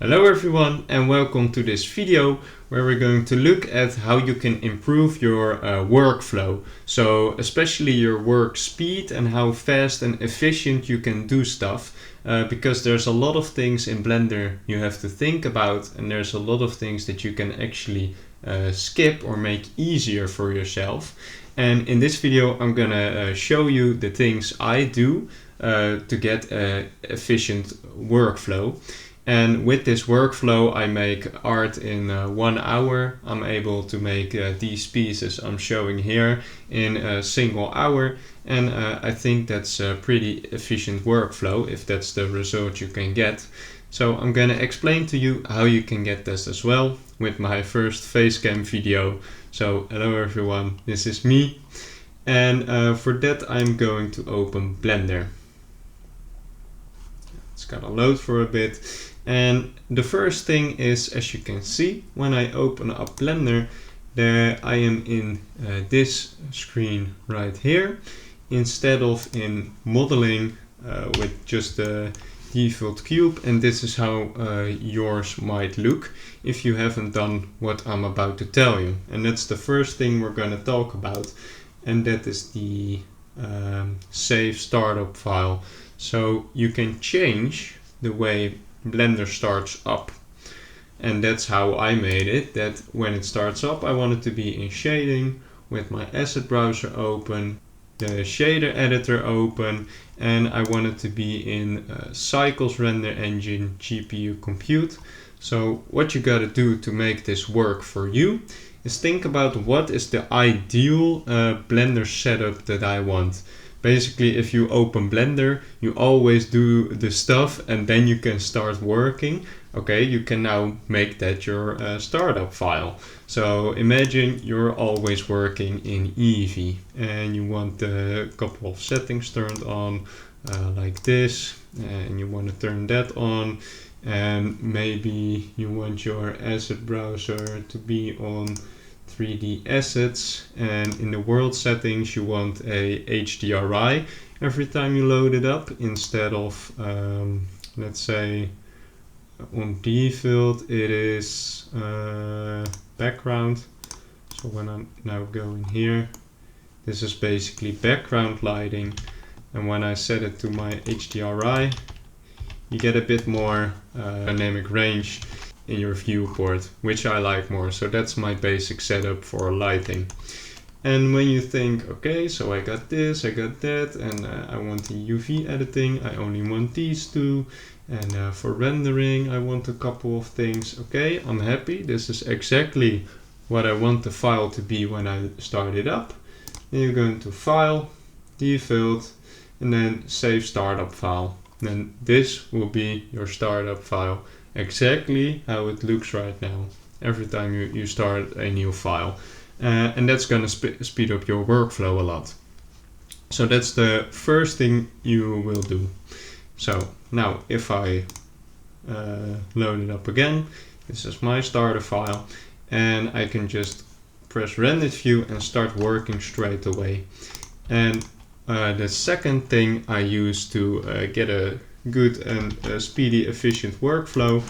Hello everyone and welcome to this video where we're going to look at how you can improve your workflow. So especially your work speed and how fast and efficient you can do stuff. Because there's a lot of things in Blender you have to think about, and there's a lot of things that you can actually skip or make easier for yourself. And in this video I'm gonna show you the things I do to get an efficient workflow. And with this workflow I make art in 1 hour. I'm able to make these pieces I'm showing here in a single hour, and I think that's a pretty efficient workflow if that's the result you can get. So I'm gonna explain to you how you can get this as well with my first facecam video. So hello everyone, this is me, and for that I'm going to open Blender. It's gonna load for a bit. And the first thing is, as you can see, when I open up Blender, there I am in this screen right here, instead of in modeling with just the default cube. And this is how yours might look if you haven't done what I'm about to tell you. And that's the first thing we're going to talk about, and that is the save startup file. So you can change the way Blender starts up, and that's how I made it, that when it starts up I want it to be in shading with my asset browser open, the shader editor open, and I want it to be in Cycles render engine GPU compute. So what you gotta do to make this work for you is think about what is the ideal Blender setup that I want. Basically, if you open Blender, you always do the stuff and then you can start working. Okay, you can now make that your startup file. So imagine you're always working in Eevee and you want a couple of settings turned on like this, and you want to turn that on, and maybe you want your asset browser to be on 3D assets, and in the world settings you want a HDRI every time you load it up, instead of let's say on default it is background. So when I'm now going here, this is basically background lighting, and when I set it to my HDRI you get a bit more dynamic range in your viewport, which I like more. So that's my basic setup for lighting. And when you think, okay, so I got this, I got that, and I want the UV editing, I only want these two, and for rendering I want a couple of things. Okay, I'm happy, this is exactly what I want the file to be when I start it up. Then you go into File, Default, and then Save Startup File. Then this will be your startup file, exactly how it looks right now every time you start a new file, and that's going to speed up your workflow a lot. So that's the first thing you will do. So now if I load it up again, this is my starter file, and I can just press render view and start working straight away. And the second thing I use to get a good and speedy, efficient workflow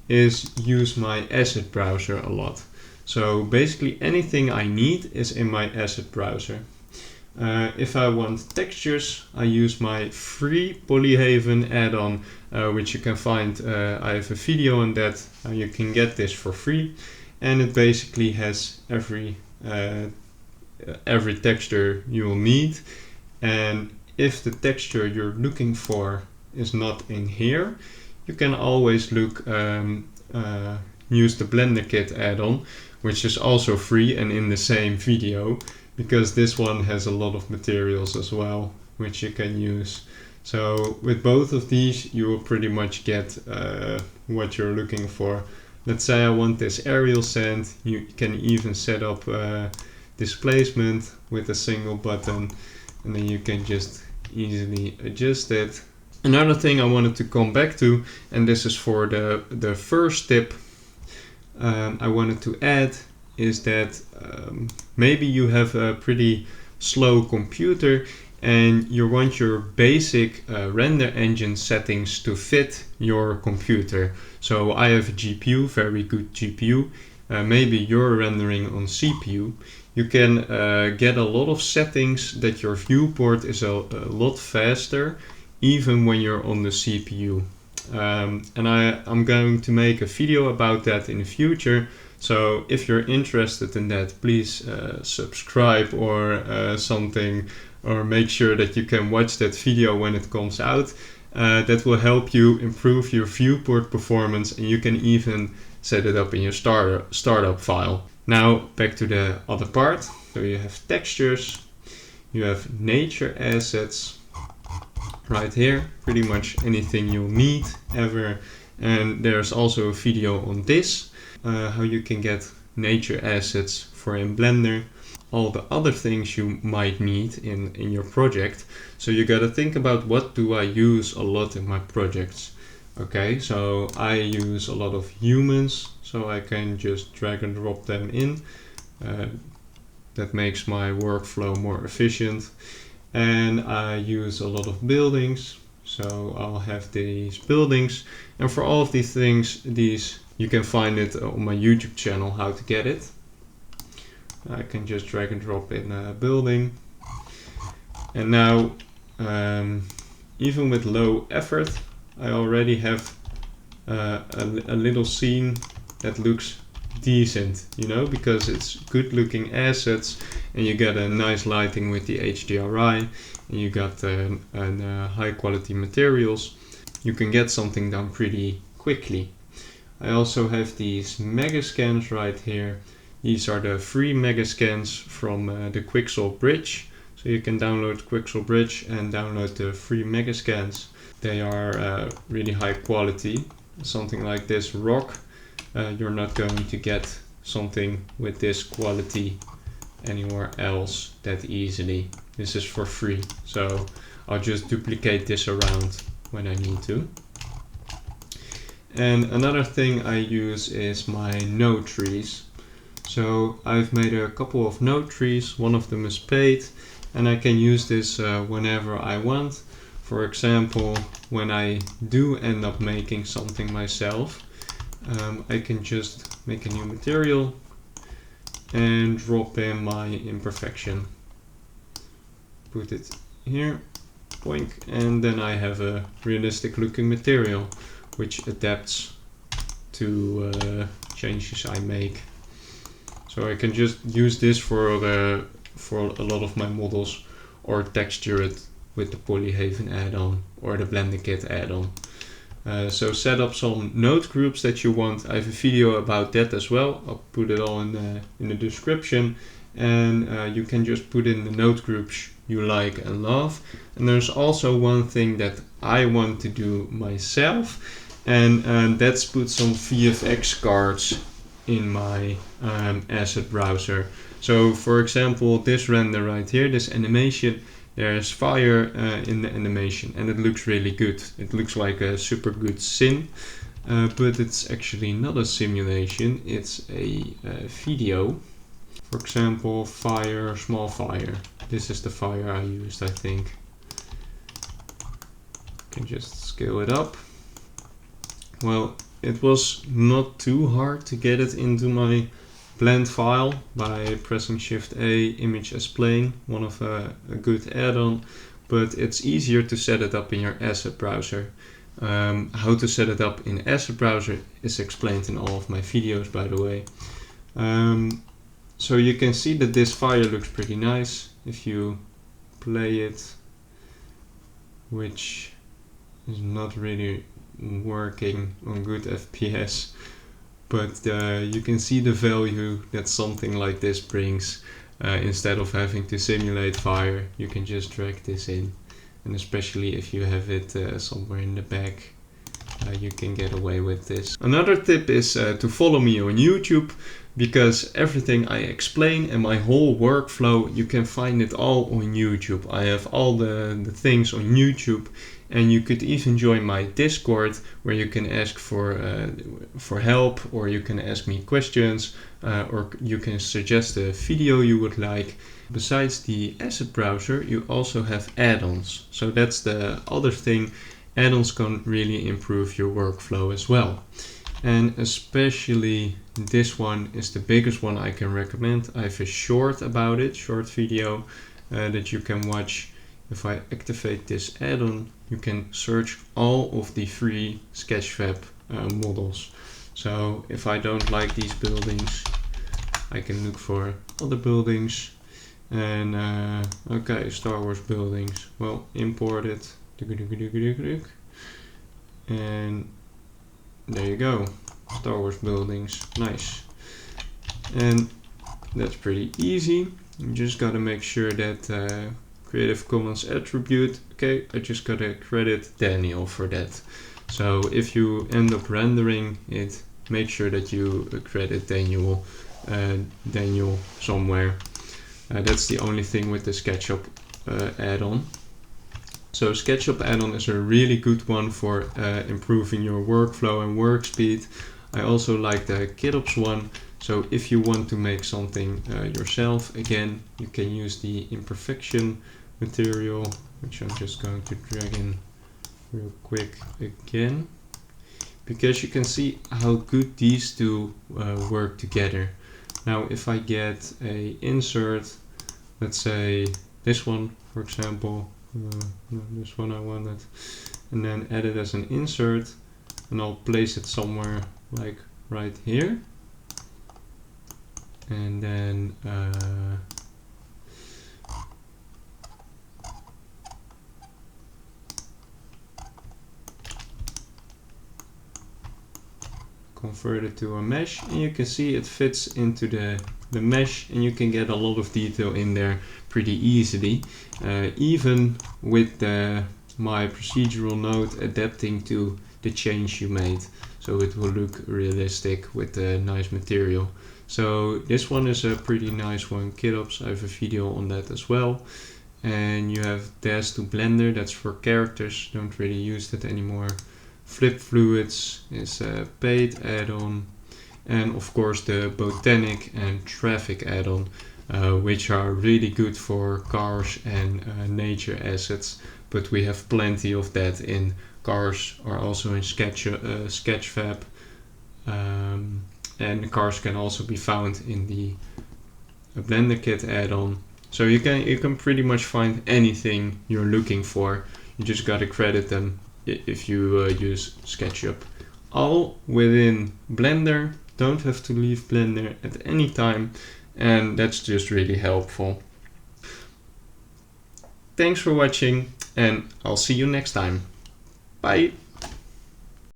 is use my asset browser a lot. So basically anything I need is in my asset browser. If I want textures, I use my free Polyhaven add-on, which you can find. I have a video on that, how you can get this for free, and it basically has every texture you will need. And if the texture you're looking for is not in here, you can always look use the Blender Kit add-on, which is also free and in the same video, because this one has a lot of materials as well which you can use. So with both of these you will pretty much get what you're looking for. Let's say I want this aerial sand, you can even set up displacement with a single button, and then you can just easily adjust it. Another thing I wanted to come back to, and this is for the first tip I wanted to add, is that maybe you have a pretty slow computer and you want your basic render engine settings to fit your computer. So I have a GPU, very good GPU. Maybe you're rendering on CPU. You can get a lot of settings that your viewport is a lot faster, even when you're on the CPU. And I'm going to make a video about that in the future. So if you're interested in that, please subscribe or something, or make sure that you can watch that video when it comes out. That will help you improve your viewport performance, and you can even set it up in your startup file. Now back to the other part. So you have textures, you have nature assets right here, pretty much anything you'll need ever. And there's also a video on this, how you can get nature assets for in Blender, all the other things you might need in your project. So you gotta think about, what do I use a lot in my projects? Okay, so I use a lot of humans, so I can just drag and drop them in. That makes my workflow more efficient. And I use a lot of buildings, so I'll have these buildings. And for all of these things, you can find it on my YouTube channel, how to get it. I can just drag and drop in a building. And now, even with low effort, I already have a little scene that looks decent, you know, because it's good looking assets, and you get a nice lighting with the HDRI, and you got high quality materials. You can get something done pretty quickly. I also have these mega scans right here. These are the free mega scans from the Quixel Bridge. So you can download Quixel Bridge and download the free mega scans. They are really high quality. Something like this rock, you're not going to get something with this quality anywhere else that easily. This is for free, so I'll just duplicate this around when I need to. And another thing I use is my node trees. So I've made a couple of node trees. One of them is paid, and I can use this whenever I want. For example, when I do end up making something myself, I can just make a new material and drop in my imperfection. Put it here, boink, and then I have a realistic looking material which adapts to changes I make. So I can just use this for a lot of my models, or texture it with the Polyhaven add-on or the Blender Kit add-on. So set up some node groups that you want. I have a video about that as well. I'll put it all in the description, and you can just put in the node groups you like and love. And there's also one thing that I want to do myself, and that's put some VFX cards in my asset browser. So for example, this render right here, this animation, there's fire in the animation, and it looks really good. It looks like a super good sim, but it's actually not a simulation, it's a video. For example, fire, small fire. This is the fire I used, I think. Can just scale it up. Well, it was not too hard to get it into my blend file by pressing Shift A, image as plane, one of a good add-on, but it's easier to set it up in your asset browser. How to set it up in asset browser is explained in all of my videos, by the way. So you can see that this fire looks pretty nice if you play it, which is not really working on good FPS, but you can see the value that something like this brings. Instead of having to simulate fire, you can just drag this in, and especially if you have it somewhere in the back, you can get away with this. Another tip is to follow me on YouTube. because everything I explain and my whole workflow, you can find it all on YouTube. I have all the things on YouTube, and you could even join my Discord where you can ask for help, or you can ask me questions, or you can suggest a video you would like. Besides the asset browser, you also have add-ons. So that's the other thing. Add-ons can really improve your workflow as well. And especially this one is the biggest one I can recommend. I have a short about it, short video that you can watch. If I activate this add-on, you can search all of the free Sketchfab models. So if I don't like these buildings, I can look for other buildings. And okay, Star Wars buildings. Well, import it. And there you go, Star Wars buildings, nice. And that's pretty easy. You just gotta make sure that Creative Commons attribute, okay, I just gotta credit Daniel for that. So if you end up rendering it, make sure that you credit Daniel somewhere. That's the only thing with the SketchUp add-on. So SketchUp add-on is a really good one for improving your workflow and work speed. I also like the KitOps one. So if you want to make something yourself, again, you can use the imperfection material, which I'm just going to drag in real quick again, because you can see how good these two work together. Now, if I get a insert, let's say this one, for example, no, this one I wanted, and then add it as an insert, and I'll place it somewhere like right here, and then convert it to a mesh, and you can see it fits into the mesh, and you can get a lot of detail in there pretty easily, even with my procedural node adapting to the change you made, so it will look realistic with the nice material. So this one is a pretty nice one, KitOps. I have a video on that as well. And you have Dash to Blender, that's for characters, don't really use that anymore. Flip Fluids is a paid add-on, and of course the Botanic and Traffic add-on, which are really good for cars and nature assets, but we have plenty of that in cars, or also in Sketchfab, and the cars can also be found in the Blender Kit add-on. So you can pretty much find anything you're looking for. You just gotta credit them if you use SketchUp. All within Blender, don't have to leave Blender at any time, and that's just really helpful. Thanks for watching, and I'll see you next time. Bye!